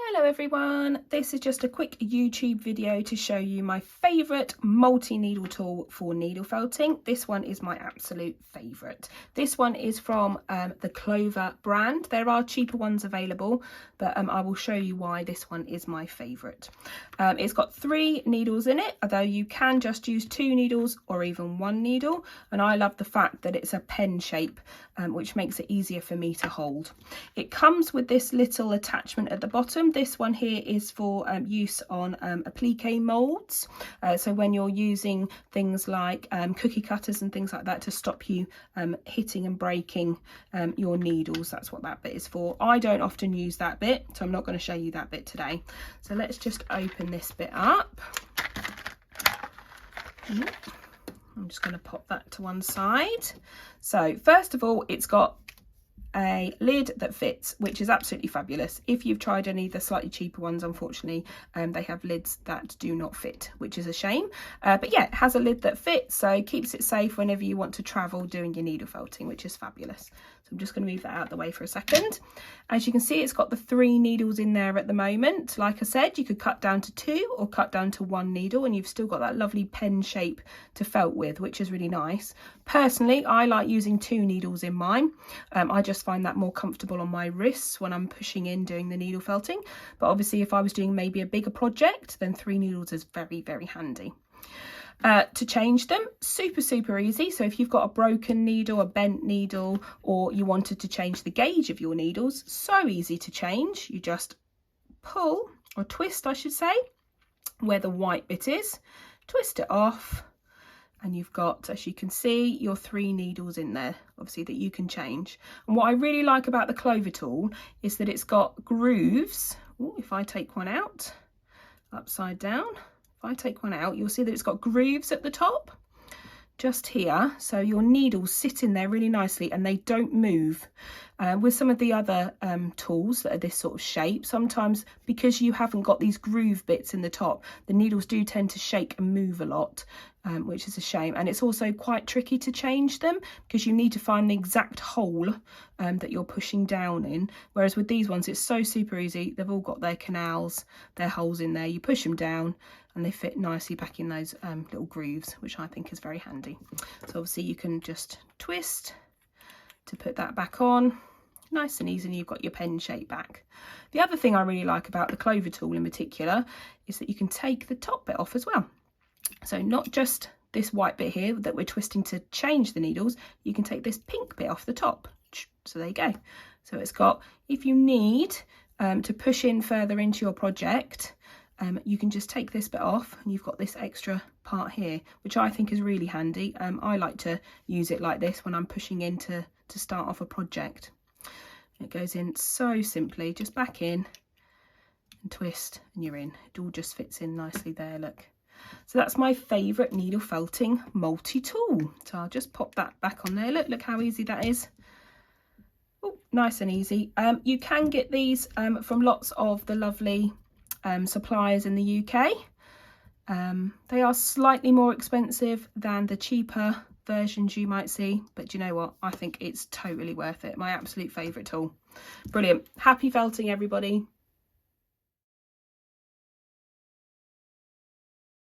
Hello everyone, this is just a quick YouTube video to show you my favourite multi-needle tool for needle felting. This one is my absolute favourite. This one is from the Clover brand. There are cheaper ones available, but I will show you why this one is my favourite. It's got 3 needles in it, although you can just use 2 needles or even 1 needle, and I love the fact that it's a pen shape, which makes it easier for me to hold. It comes with this little attachment at the bottom. This one here is for use on applique moulds, so when you're using things like cookie cutters and things like that to stop you hitting and breaking your needles, that's what that bit is for. I don't often use that bit, so I'm not going to show you that bit today. So let's just open this bit up. I'm just going to pop that to one side. So first of all, it's got a lid that fits, which is absolutely fabulous. If you've tried any of the slightly cheaper ones, unfortunately they have lids that do not fit, which is a shame, but yeah, it has a lid that fits, so it keeps it safe whenever you want to travel doing your needle felting, which is fabulous. So I'm just going to move that out of the way for a second. As you can see, it's got the 3 needles in there at the moment. Like I said, you could cut down to 2 or cut down to 1 needle, and you've still got that lovely pen shape to felt with, which is really nice. Personally, I like using 2 needles in mine. I just find that more comfortable on my wrists when I'm pushing in doing the needle felting, but obviously if I was doing maybe a bigger project, then 3 needles is very, very handy. To change them, super easy. So if you've got a broken needle, a bent needle, or you wanted to change the gauge of your needles, so easy to change. You just pull, or twist I should say, where the white bit is, twist it off, and you've got, as you can see, your 3 needles in there, obviously, that you can change. And what I really like about the Clover tool is that it's got grooves. Ooh, if I take one out, upside down, if I take one out, you'll see that it's got grooves at the top, just here, so your needles sit in there really nicely and they don't move. With some of the other tools that are this sort of shape, sometimes because you haven't got these groove bits in the top, the needles do tend to shake and move a lot, which is a shame. And it's also quite tricky to change them because you need to find the exact hole that you're pushing down in, whereas with these ones it's so super easy. They've all got their canals, their holes in there. You push them down and they fit nicely back in those little grooves, which I think is very handy. So obviously you can just twist to put that back on, nice and easy, and you've got your pen shape back. The other thing I really like about the Clover tool in particular is that you can take the top bit off as well. So not just this white bit here that we're twisting to change the needles, you can take this pink bit off the top. So there you go. So it's got, if you need to push in further into your project, you can just take this bit off and you've got this extra part here, which I think is really handy. I like to use it like this when I'm pushing in to start off a project. It goes in so simply, just back in and twist and you're in. It all just fits in nicely there, look. So that's my favourite needle felting multi-tool. So I'll just pop that back on there. Look how easy that is. Oh, nice and easy. You can get these from lots of the lovely suppliers in the UK. They are slightly more expensive than the cheaper versions you might see, but you know what, I think it's totally worth it. My absolute favourite tool. Brilliant. Happy felting everybody.